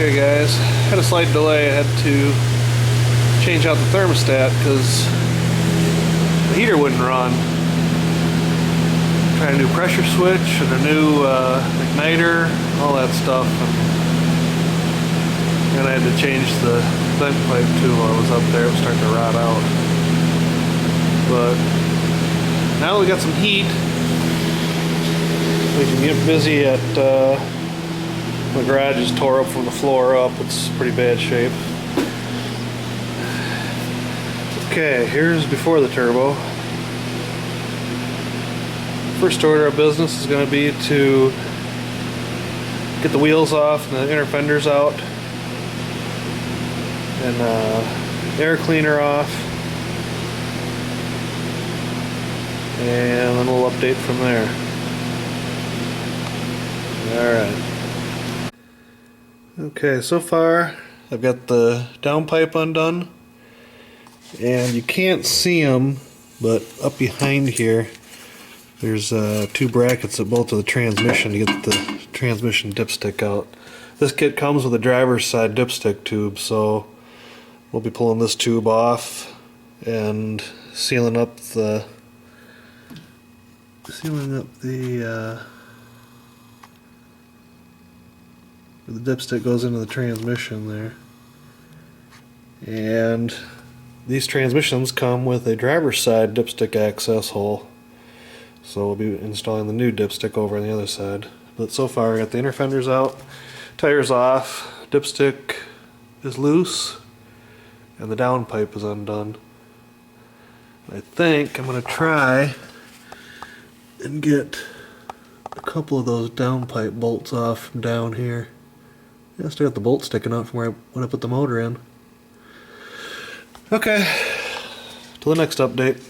Okay guys, had a slight delay. I had to change out the thermostat because the heater wouldn't run. Tried a new pressure switch and a new igniter, all that stuff, and I had to change the vent pipe too while I was up there. It was starting to rot out. But now we got some heat. We can get busy at the garage is tore up from the floor up. It's pretty bad shape. Okay, here's before the turbo. First order of business is going to be to get the wheels off and the inner fenders out, and air cleaner off, and then we'll update from there. Alright. Okay, so far I've got the downpipe undone, and you can't see them, but up behind here there's two brackets that bolt to the transmission to get the transmission dipstick out. This kit comes with a driver's side dipstick tube, so we'll be pulling this tube off and sealing up the where the dipstick goes into the transmission there. And these transmissions come with a driver's side dipstick access hole, so we'll be installing the new dipstick over on the other side. But so far I got the inner fenders out, tires off, dipstick is loose, and the downpipe is undone. I think I'm going to try and get a couple of those downpipe bolts off from down here. Yeah, I still got the bolt sticking out from when I put the motor in. Okay, till the next update.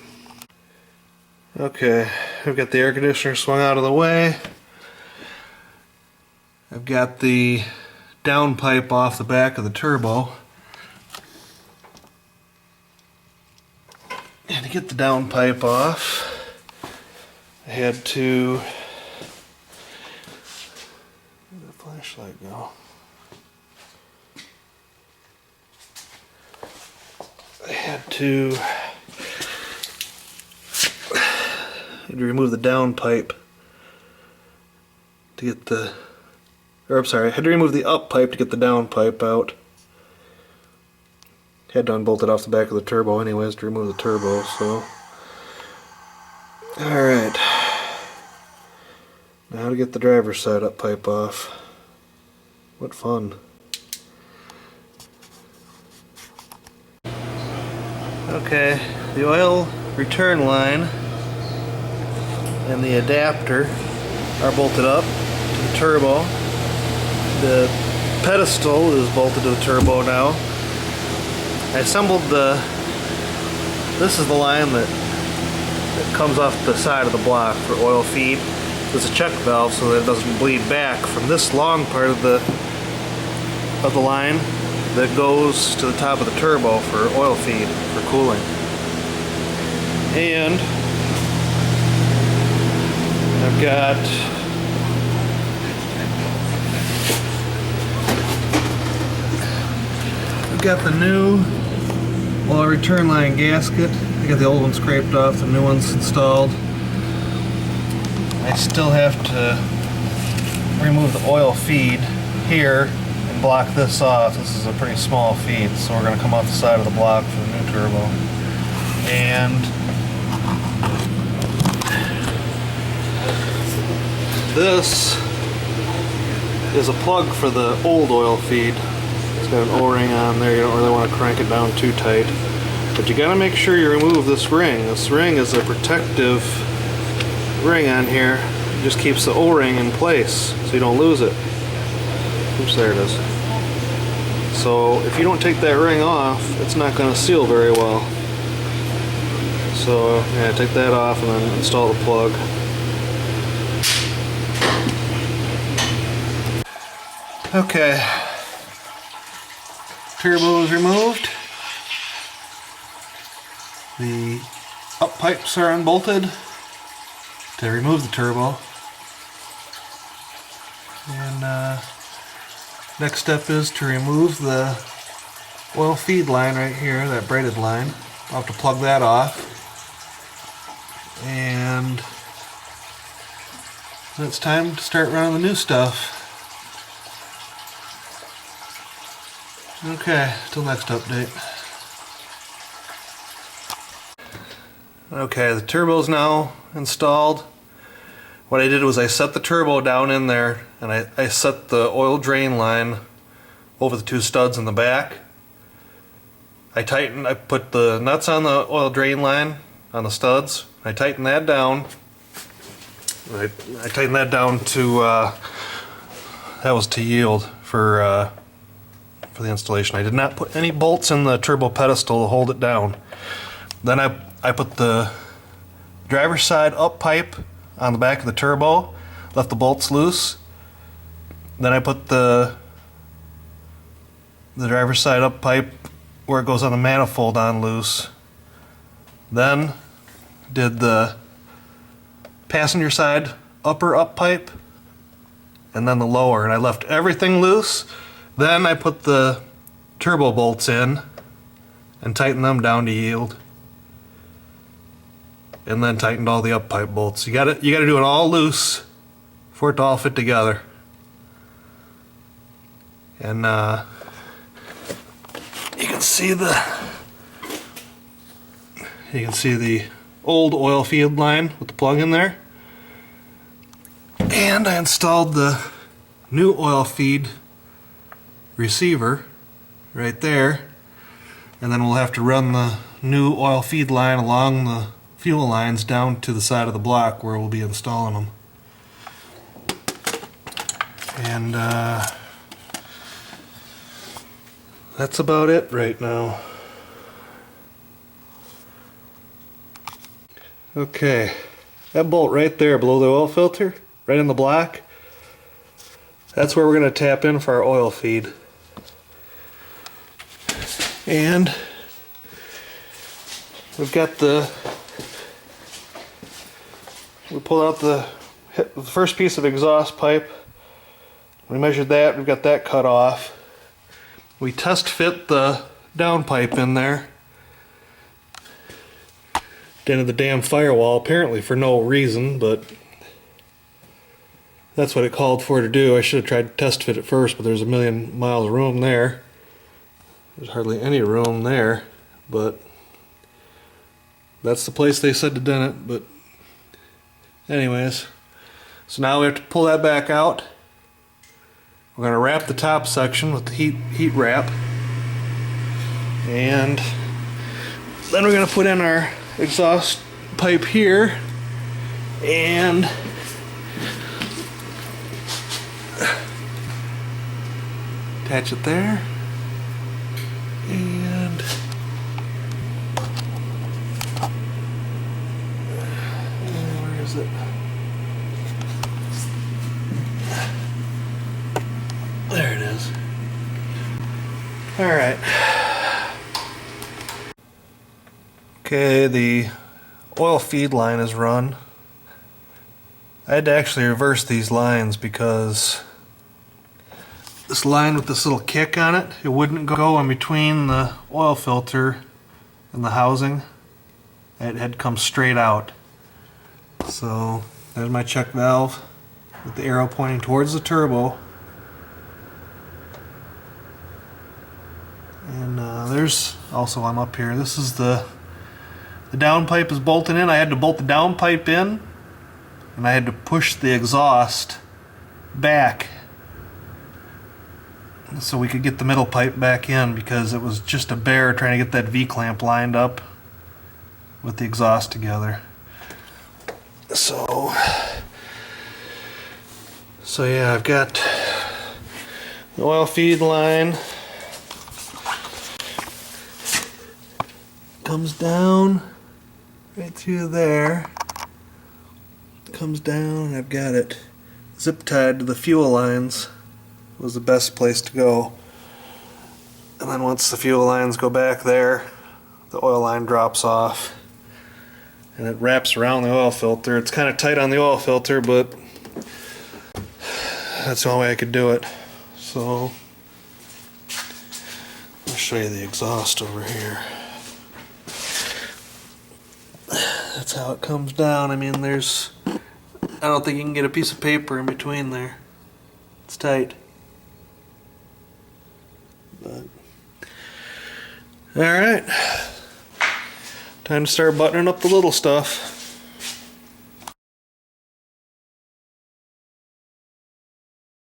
Okay, I've got the air conditioner swung out of the way. I've got the downpipe off the back of the turbo. And to get the downpipe off, I had to... Where'd the flashlight go? I had to remove the downpipe to get the... Or I'm sorry, I had to remove the up pipe to get the downpipe out. Had to unbolt it off the back of the turbo anyways to remove the turbo, so... Alright. Now to get the driver's side up pipe off. What fun. Okay, the oil return line and the adapter are bolted up to the turbo. The pedestal is bolted to the turbo now. I assembled this is the line that comes off the side of the block for oil feed. There's a check valve so that it doesn't bleed back from this long part of the line that goes to the top of the turbo for oil feed, for cooling. And I've got the new oil return line gasket. I got the old one scraped off, the new one's installed. I still have to remove the oil feed here and block this off. This is a pretty small feed, so we're going to come off the side of the block for the new turbo. And this is a plug for the old oil feed. It's got an O-ring on there. You don't really want to crank it down too tight. But you got to make sure you remove this ring. This ring is a protective ring on here. It just keeps the O-ring in place so you don't lose it. Oops, there it is. So if you don't take that ring off, it's not going to seal very well. So yeah, take that off and then install the plug. Okay, turbo is removed. The up pipes are unbolted to remove the turbo. And Next step is to remove the oil feed line right here, that braided line. I'll have to plug that off. And then it's time to start running the new stuff. Okay, till next update. Okay, the turbo's now installed. What I did was I set the turbo down in there, and I set the oil drain line over the two studs in the back. I put the nuts on the oil drain line on the studs. I tightened that down. I tightened that down to that was to yield for the installation. I did not put any bolts in the turbo pedestal to hold it down. Then I put the driver's side up pipe on the back of the turbo, left the bolts loose. Then I put the driver's side up pipe where it goes on the manifold on loose. Then did the passenger side upper up pipe and then the lower, and I left everything loose. Then I put the turbo bolts in and tightened them down to yield, and then tightened all the up pipe bolts. You gotta do it all loose for it to all fit together. And you can see the old oil feed line with the plug in there. And I installed the new oil feed receiver right there, and then we'll have to run the new oil feed line along the fuel lines down to the side of the block where we'll be installing them. And that's about it right now. Okay, that bolt right there below the oil filter, right in the block, that's where we're going to tap in for our oil feed. And we've got we pulled out the first piece of exhaust pipe. We measured that, we've got that cut off. We test fit the down pipe in there into the damn firewall, apparently for no reason, but that's what it called for to do. I should have tried to test fit it first, but there's a million miles of room there. There's hardly any room there, but that's the place they said to do it. But anyways, so now we have to pull that back out. We're going to wrap the top section with the heat wrap, and then we're going to put in our exhaust pipe here and attach it there, and where is it? There it is. All right. Okay, the oil feed line is run. I had to actually reverse these lines because this line with this little kick on it, it wouldn't go in between the oil filter and the housing. It had to come straight out. So there's my check valve with the arrow pointing towards the turbo. And there's also, I'm up here, this is the down pipe is bolted in. I had to bolt the down pipe in, and I had to push the exhaust back so we could get the middle pipe back in, because it was just a bear trying to get that V-clamp lined up with the exhaust together. So yeah, I've got the oil feed line comes down right through there, comes down, and I've got it zip tied to the fuel lines. Was the best place to go. And then once the fuel lines go back there, the oil line drops off and it wraps around the oil filter. It's kind of tight on the oil filter, but that's the only way I could do it. So I'll show you the exhaust over here. That's how it comes down. I mean, I don't think you can get a piece of paper in between there. It's tight. But all right, time to start buttoning up the little stuff.